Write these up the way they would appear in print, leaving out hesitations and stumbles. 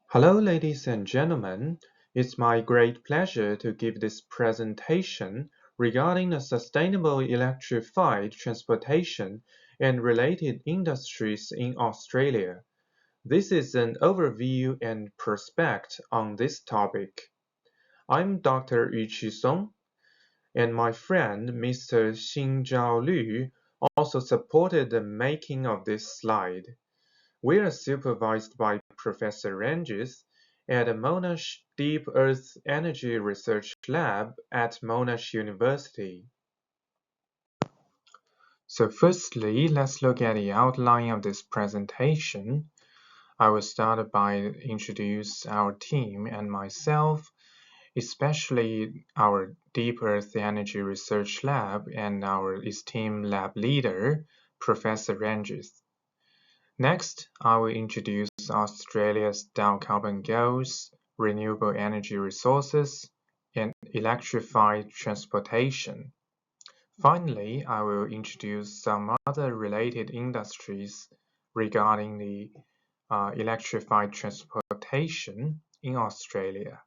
Hello, ladies and gentlemen. It's my great pleasure to give this presentation regarding the sustainable electrified transportation and related industries in Australia. This is an overview and perspective on this topic. I'm Dr. Yu Qisong, and my friend Mr. Xingzhao Liu also supported the making of this slide. We are supervised by Professor Ranges at the Monash Deep Earth Energy Research Lab at Monash University. So firstly, let's look at the outline of this presentation. I will start by introduce our team and myself, especially our Deep Earth Energy Research Lab and our esteemed lab leader, Professor Ranges. Next, I will introduce Australia's down carbon goals, renewable energy resources, and electrified transportation. Finally, I will introduce some other related industries regarding the electrified transportation in Australia.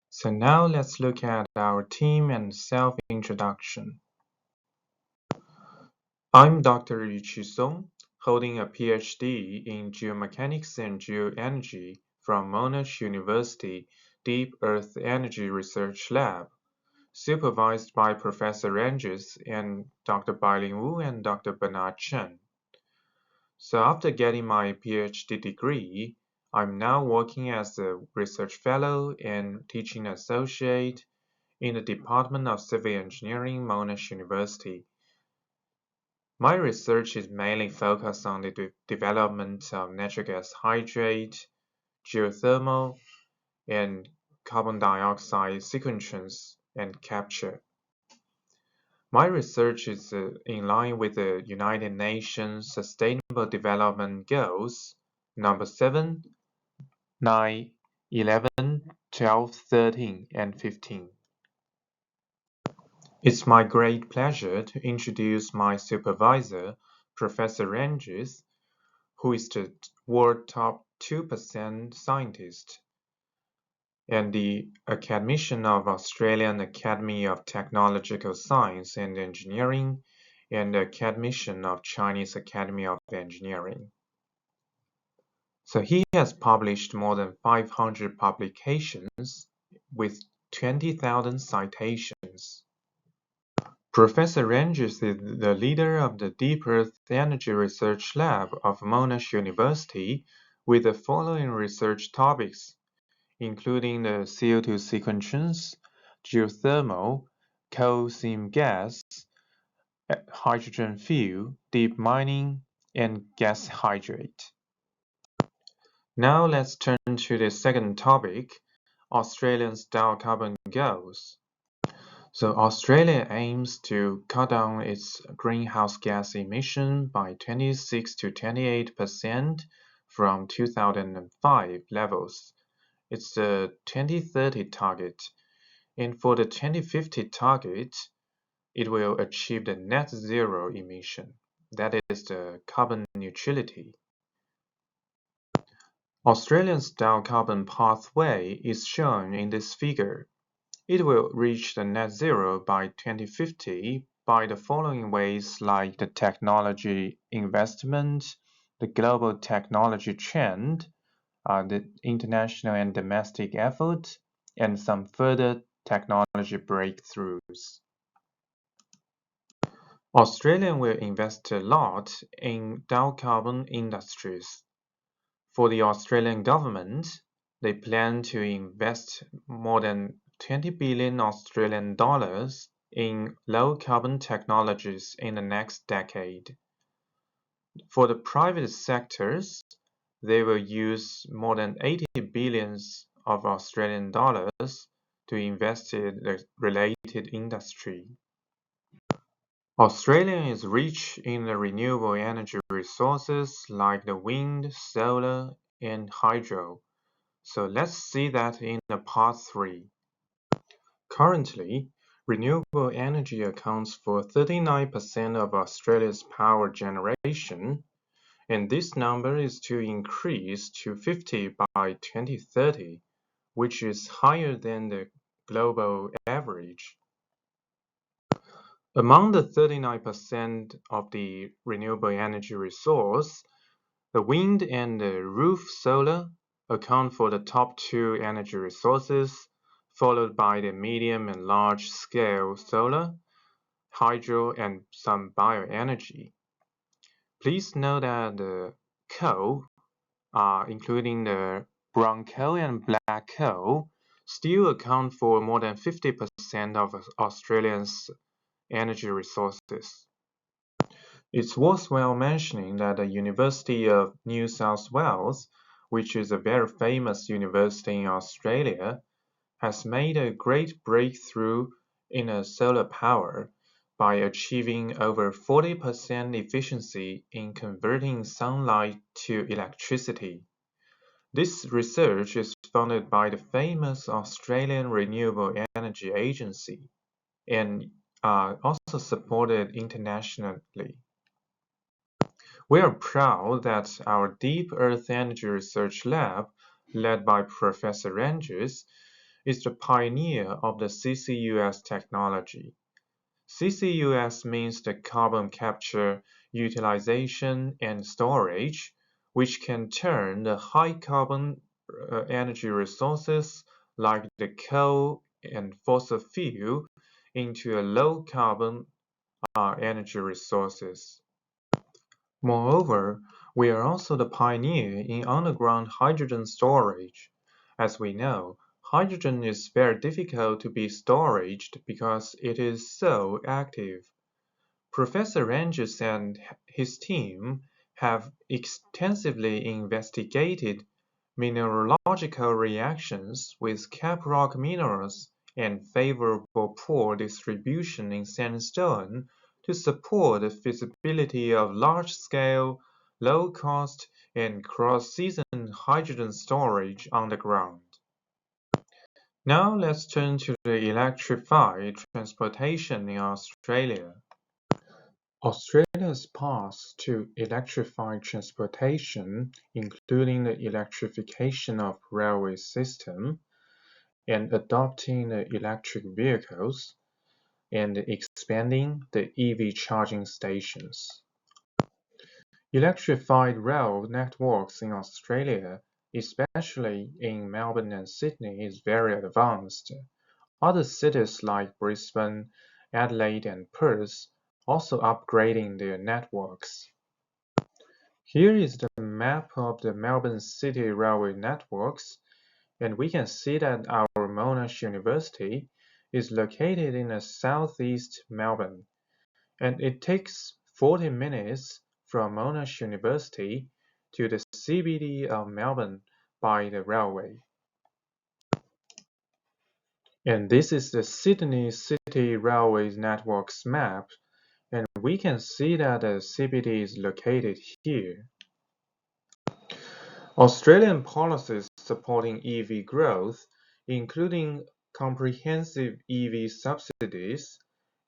So now let's look at our team and self-introduction. I'm Dr. Yu Qisong, holding a PhD in Geomechanics and Geoenergy from Monash University Deep Earth Energy Research Lab, supervised by Professor Ranges and Dr. Bailin Wu and Dr. Bernard Chen. So after getting my PhD degree, I'm now working as a research fellow and teaching associate in the Department of Civil Engineering, Monash University. My research is mainly focused on the development of natural gas hydrate, geothermal, and carbon dioxide sequestrations and capture. My research is in line with the United Nations Sustainable Development Goals number 7, 9, 11, 12, 13, and 15. It's my great pleasure to introduce my supervisor, Professor Ranges, who is the world top 2% scientist and the academician of Australian Academy of Technological Science and Engineering and the academician of Chinese Academy of Engineering. So he has published more than 500 publications with 20,000 citations. Professor Ranges is the leader of the Deep Earth Energy Research Lab of Monash University with the following research topics, including the CO2 sequestrations, geothermal, coal seam gas, hydrogen fuel, deep mining, and gas hydrate. Now let's turn to the second topic, Australia's down carbon goals. So Australia aims to cut down its greenhouse gas emission by 26 to 28% from 2005 levels. It's the 2030 target. And for the 2050 target, it will achieve the net zero emission. That is the carbon neutrality. Australia's down carbon pathway is shown in this figure. It will reach the net zero by 2050 by the following ways like the technology investment, the global technology trend, the international and domestic effort, and some further technology breakthroughs. Australia will invest a lot in down carbon industries. For the Australian government, they plan to invest more than 20 billion Australian dollars in low carbon technologies in the next decade. For the private sectors, they will use more than 80 billions of Australian dollars to invest in the related industry. Australia is rich in the renewable energy resources like the wind, solar, and hydro. So let's see that in the part 3. Currently, renewable energy accounts for 39% of Australia's power generation, and this number is to increase to 50 by 2030, which is higher than the global average. Among the 39% of the renewable energy resource, the wind and the roof solar account for the top two energy resources, followed by the medium and large-scale solar, hydro, and some bioenergy. Please note that the coal, including the brown coal and black coal, still account for more than 50% of Australia's energy resources. It's worthwhile mentioning that the University of New South Wales, which is a very famous university in Australia, has made a great breakthrough in solar power by achieving over 40% efficiency in converting sunlight to electricity. This research is funded by the famous Australian Renewable Energy Agency and also supported internationally. We are proud that our Deep Earth Energy Research Lab, led by Professor Ranges, is the pioneer of the CCUS technology. CCUS means the carbon capture, utilization, and storage, which can turn the high carbon energy resources like the coal and fossil fuel into a low carbon energy resources. Moreover, we are also the pioneer in underground hydrogen storage. As we know, hydrogen is very difficult to be stored because it is so active. Professor Ranges and his team have extensively investigated mineralogical reactions with caprock minerals and favorable pore distribution in sandstone to support the feasibility of large-scale, low-cost, and cross-season hydrogen storage underground. Now let's turn to the electrified transportation in Australia. Australia's path to electrified transportation, including the electrification of railway system and adopting the electric vehicles, and expanding the EV charging stations. Electrified rail networks in Australia, especially in Melbourne and Sydney, is very advanced. Other cities like Brisbane, Adelaide, and Perth also upgrading their networks. Here is the map of the Melbourne City Railway networks, and we can see that our Monash University is located in the southeast Melbourne, and it takes 40 minutes from Monash University to the CBD of Melbourne by the railway. And this is the Sydney City Railways Networks map, and we can see that the CBD is located here. Australian policies supporting EV growth, including comprehensive EV subsidies,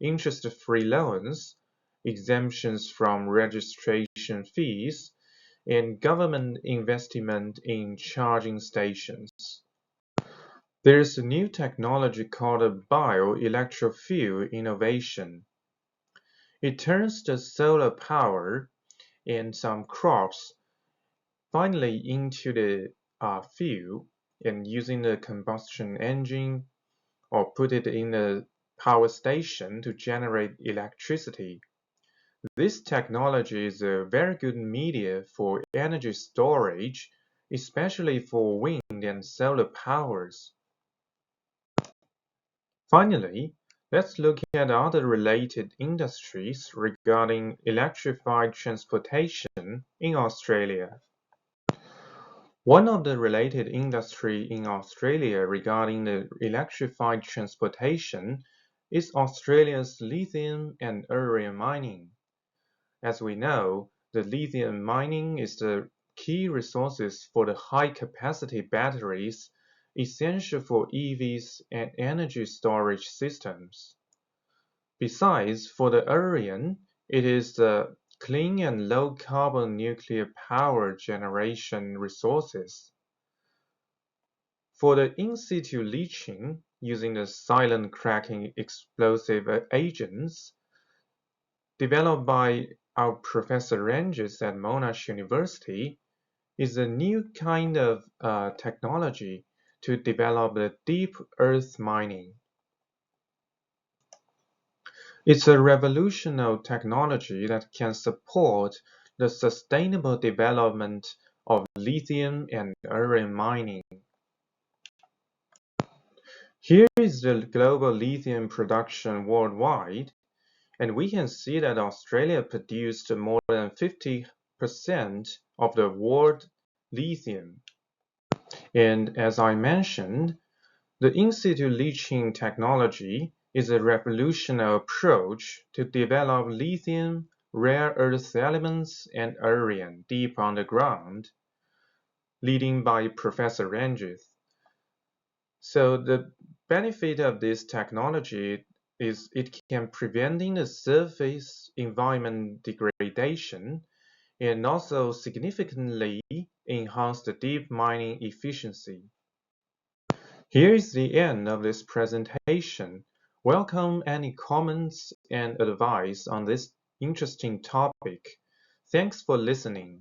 interest-free loans, exemptions from registration fees, and government investment in charging stations. There is a new technology called a bioelectrofuel innovation. It turns the solar power and some crops finally into the fuel and using the combustion engine or put it in a power station to generate electricity. This technology is a very good media for energy storage, especially for wind and solar powers. Finally, let's look at other related industries regarding electrified transportation in Australia. One of the related industry in Australia regarding the electrified transportation is Australia's lithium and uranium mining. As we know, the lithium mining is the key resources for the high-capacity batteries essential for EVs and energy storage systems. Besides, for the uranium, it is the clean and low-carbon nuclear power generation resources. For the in-situ leaching, using the silent cracking explosive agents developed by our Professor Ranges at Monash University, is a new kind of technology to develop the deep earth mining. It's a revolutionary technology that can support the sustainable development of lithium and uranium mining. Here is the global lithium production worldwide, and we can see that Australia produced more than 50% of the world lithium. And as I mentioned, the in-situ leaching technology is a revolutionary approach to develop lithium, rare earth elements, and uranium deep underground, leading by Professor Ranges. So the benefit of this technology is it can preventing the surface environment degradation and also significantly enhance the deep mining efficiency. Here is the end of this presentation. Welcome any comments and advice on this interesting topic. Thanks for listening.